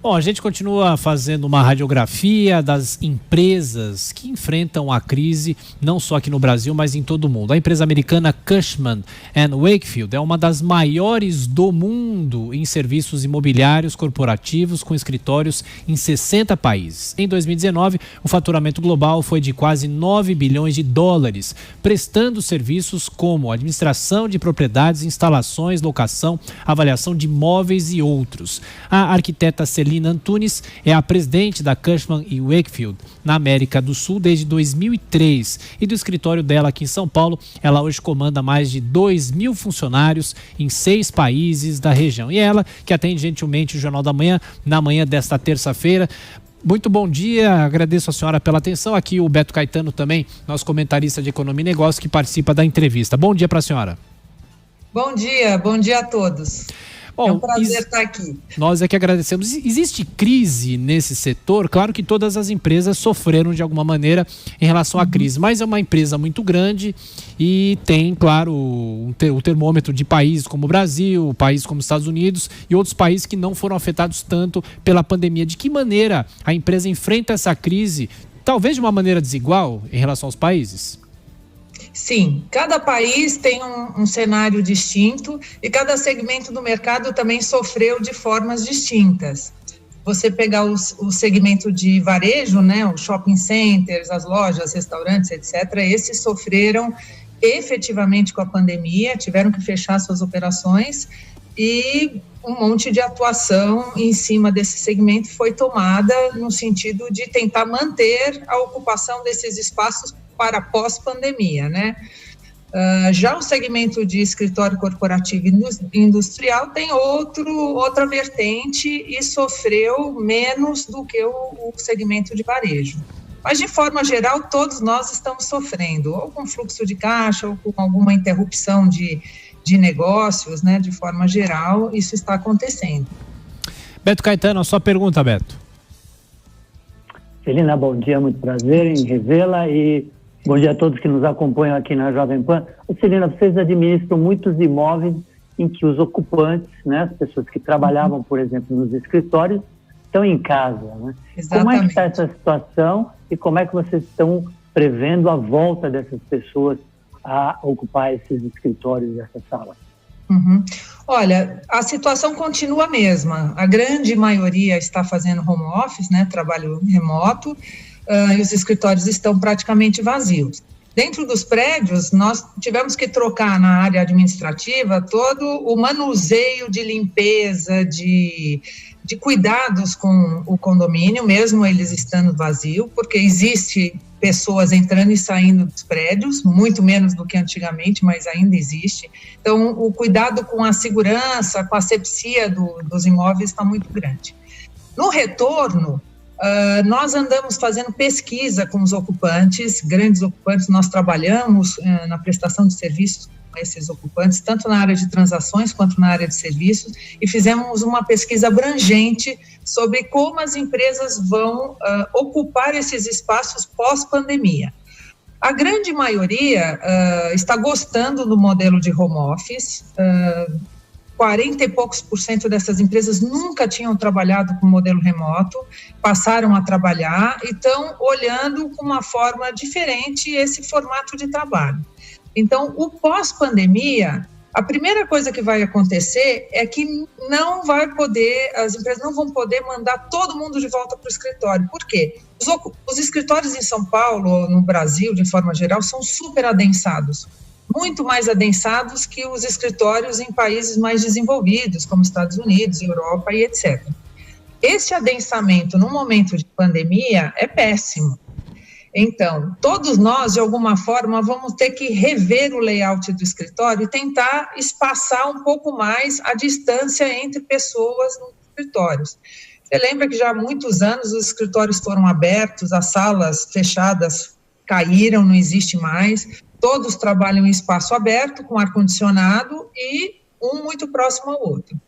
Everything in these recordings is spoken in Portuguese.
Bom, a gente continua fazendo uma radiografia das empresas que enfrentam a crise, não só aqui no Brasil, mas em todo o mundo. A empresa americana Cushman & Wakefield é uma das maiores do mundo em serviços imobiliários corporativos, com escritórios em 60 países. Em 2019, o faturamento global foi de quase 9 bilhões de dólares, prestando serviços como administração de propriedades, instalações, locação, avaliação de imóveis e outros. A arquiteta Celina Antunes é a presidente da Cushman & Wakefield na América do Sul desde 2003 e do escritório dela aqui em São Paulo, ela hoje comanda mais de 2.000 funcionários em 6 países da região. E ela, que atende gentilmente o Jornal da Manhã, na manhã desta terça-feira. Muito bom dia, agradeço a senhora pela atenção. Aqui o Beto Caetano também, nosso comentarista de Economia e Negócios, que participa da entrevista. Bom dia para a senhora. Bom dia a todos. Bom, é um prazer estar aqui. Nós é que agradecemos. Existe crise nesse setor? Claro que todas as empresas sofreram de alguma maneira em relação à crise, mas é uma empresa muito grande e tem, claro, o termômetro de países como o Brasil, países como os Estados Unidos e outros países que não foram afetados tanto pela pandemia. De que maneira a empresa enfrenta essa crise, talvez de uma maneira desigual em relação aos países? Sim, cada país tem um cenário distinto e cada segmento do mercado também sofreu de formas distintas. Você pegar o segmento de varejo, né, os shopping centers, as lojas, restaurantes, etc., esses sofreram efetivamente com a pandemia, tiveram que fechar suas operações e um monte de atuação em cima desse segmento foi tomada no sentido de tentar manter a ocupação desses espaços para pós-pandemia, né? Já o segmento de escritório corporativo e industrial tem outra vertente e sofreu menos do que o segmento de varejo. Mas, de forma geral, todos nós estamos sofrendo, ou com fluxo de caixa, ou com alguma interrupção de negócios, né? De forma geral, isso está acontecendo. Beto Caetano, a sua pergunta, Beto. Celina, bom dia, muito prazer em revê-la e bom dia a todos que nos acompanham aqui na Jovem Pan. Celina, vocês administram muitos imóveis em que os ocupantes, né, as pessoas que trabalhavam, por exemplo, nos escritórios, estão em casa, né? Exatamente. Como é que está essa situação e como é que vocês estão prevendo a volta dessas pessoas a ocupar esses escritórios e essas salas? Olha, a situação continua a mesma. A grande maioria está fazendo home office, né, trabalho remoto, e os escritórios estão praticamente vazios. Dentro dos prédios, nós tivemos que trocar na área administrativa todo o manuseio de limpeza, de cuidados com o condomínio, mesmo eles estando vazios, porque existe pessoas entrando e saindo dos prédios, muito menos do que antigamente, mas ainda existe. Então, o cuidado com a segurança, com a asepsia dos imóveis está muito grande. No retorno, nós andamos fazendo pesquisa com os ocupantes, grandes ocupantes, nós trabalhamos na prestação de serviços com esses ocupantes, tanto na área de transações quanto na área de serviços, e fizemos uma pesquisa abrangente sobre como as empresas vão ocupar esses espaços pós-pandemia. A grande maioria está gostando do modelo de home office, 40 e poucos % dessas empresas nunca tinham trabalhado com modelo remoto, passaram a trabalhar e estão olhando com uma forma diferente esse formato de trabalho. Então, o pós-pandemia, a primeira coisa que vai acontecer é que as empresas não vão poder mandar todo mundo de volta para o escritório. Por quê? Os escritórios em São Paulo, no Brasil, de forma geral, são super adensados. Muito mais adensados que os escritórios em países mais desenvolvidos, como Estados Unidos, Europa e etc. Esse adensamento no momento de pandemia é péssimo. Então, todos nós, de alguma forma, vamos ter que rever o layout do escritório e tentar espaçar um pouco mais a distância entre pessoas nos escritórios. Você lembra que já há muitos anos os escritórios foram abertos, as salas fechadas caíram, não existe mais. Todos trabalham em espaço aberto, com ar-condicionado e um muito próximo ao outro.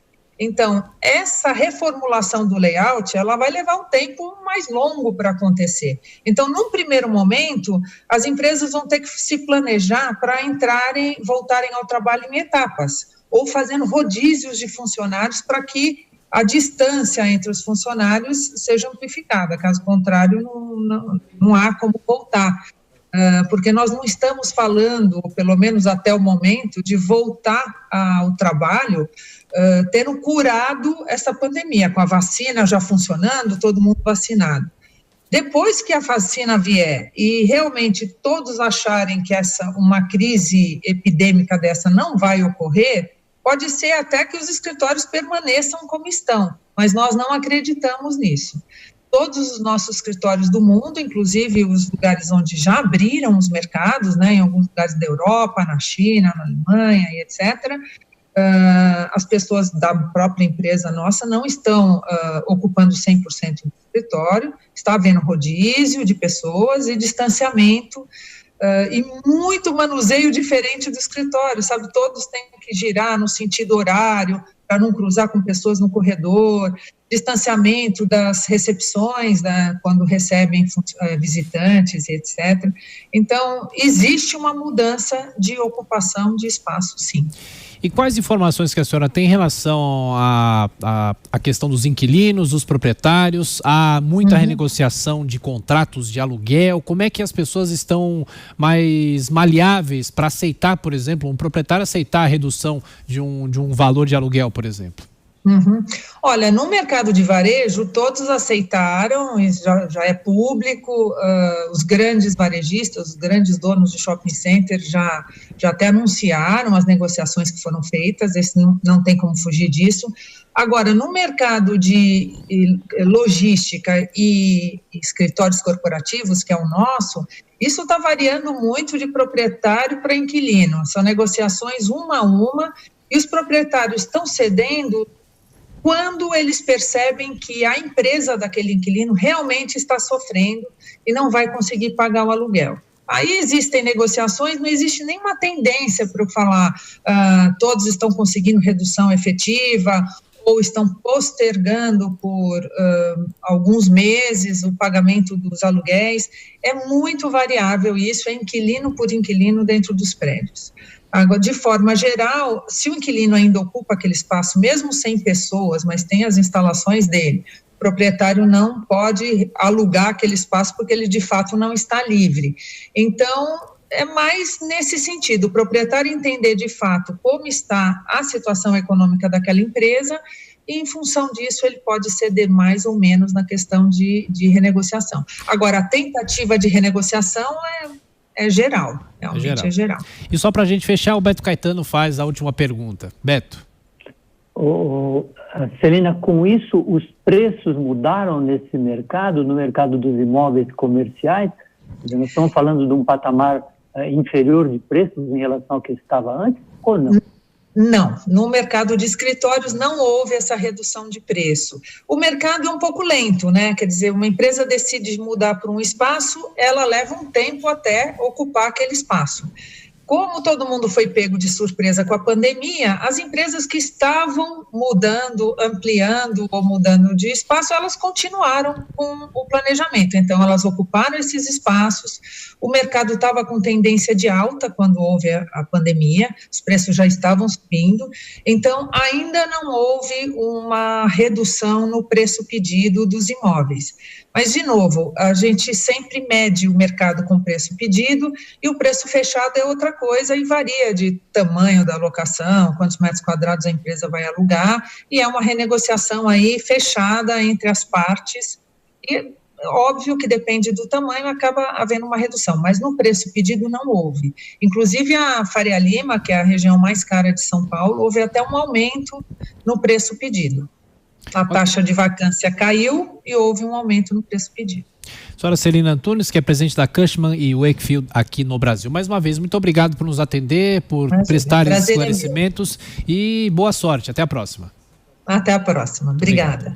Então, essa reformulação do layout, ela vai levar um tempo mais longo para acontecer. Então, num primeiro momento, as empresas vão ter que se planejar para voltarem ao trabalho em etapas, ou fazendo rodízios de funcionários para que a distância entre os funcionários seja amplificada, caso contrário não há como voltar, porque nós não estamos falando, pelo menos até o momento, de voltar ao trabalho tendo curado essa pandemia, com a vacina já funcionando, todo mundo vacinado. Depois que a vacina vier e realmente todos acharem que uma crise epidêmica dessa não vai ocorrer, pode ser até que os escritórios permaneçam como estão, mas nós não acreditamos nisso. Todos os nossos escritórios do mundo, inclusive os lugares onde já abriram os mercados, né, em alguns lugares da Europa, na China, na Alemanha e etc., as pessoas da própria empresa nossa não estão ocupando 100% do escritório, está havendo rodízio de pessoas e distanciamento, e muito manuseio diferente do escritório, sabe? Todos têm que girar no sentido horário, para não cruzar com pessoas no corredor, distanciamento das recepções, quando recebem visitantes e etc. Então, existe uma mudança de ocupação de espaço, sim. E quais informações que a senhora tem em relação à questão dos inquilinos, dos proprietários? Há muita renegociação de contratos de aluguel? Como é que as pessoas estão mais maleáveis para aceitar, por exemplo, um proprietário aceitar a redução de um valor de aluguel, por exemplo? Olha, no mercado de varejo, todos aceitaram, isso já é público, os grandes varejistas, os grandes donos de shopping center já até anunciaram as negociações que foram feitas, não tem como fugir disso. Agora, no mercado de logística e escritórios corporativos, que é o nosso, isso está variando muito de proprietário para inquilino, são negociações uma a uma, e os proprietários estão cedendo quando eles percebem que a empresa daquele inquilino realmente está sofrendo e não vai conseguir pagar o aluguel. Aí existem negociações, não existe nenhuma tendência para eu falar todos estão conseguindo redução efetiva ou estão postergando por alguns meses o pagamento dos aluguéis. É muito variável isso, é inquilino por inquilino dentro dos prédios. Agora, de forma geral, se o inquilino ainda ocupa aquele espaço, mesmo sem pessoas, mas tem as instalações dele, o proprietário não pode alugar aquele espaço porque ele, de fato, não está livre. Então, é mais nesse sentido, o proprietário entender, de fato, como está a situação econômica daquela empresa e, em função disso, ele pode ceder mais ou menos na questão de renegociação. Agora, a tentativa de renegociação é geral, realmente é geral. E só para a gente fechar, o Beto Caetano faz a última pergunta. Beto. Celina, com isso, os preços mudaram nesse mercado, no mercado dos imóveis comerciais? Nós estamos falando de um patamar inferior de preços em relação ao que estava antes, ou não? Não, no mercado de escritórios não houve essa redução de preço. O mercado é um pouco lento, né? Quer dizer, uma empresa decide mudar para um espaço, ela leva um tempo até ocupar aquele espaço. Como todo mundo foi pego de surpresa com a pandemia, as empresas que estavam mudando, ampliando ou mudando de espaço, elas continuaram com o planejamento. Então, elas ocuparam esses espaços, o mercado estava com tendência de alta quando houve a pandemia, os preços já estavam subindo, então ainda não houve uma redução no preço pedido dos imóveis. Mas, de novo, a gente sempre mede o mercado com preço pedido e o preço fechado é outra coisa e varia de tamanho da locação, quantos metros quadrados a empresa vai alugar, e é uma renegociação aí fechada entre as partes e óbvio que depende do tamanho, acaba havendo uma redução, mas no preço pedido não houve. Inclusive a Faria Lima, que é a região mais cara de São Paulo, houve até um aumento no preço pedido. A taxa de vacância caiu e houve um aumento no preço pedido. Senhora Celina Antunes, que é presidente da Cushman & Wakefield aqui no Brasil. Mais uma vez, muito obrigado por nos atender, por prestar esses esclarecimentos e boa sorte. Até a próxima. Até a próxima. Obrigada.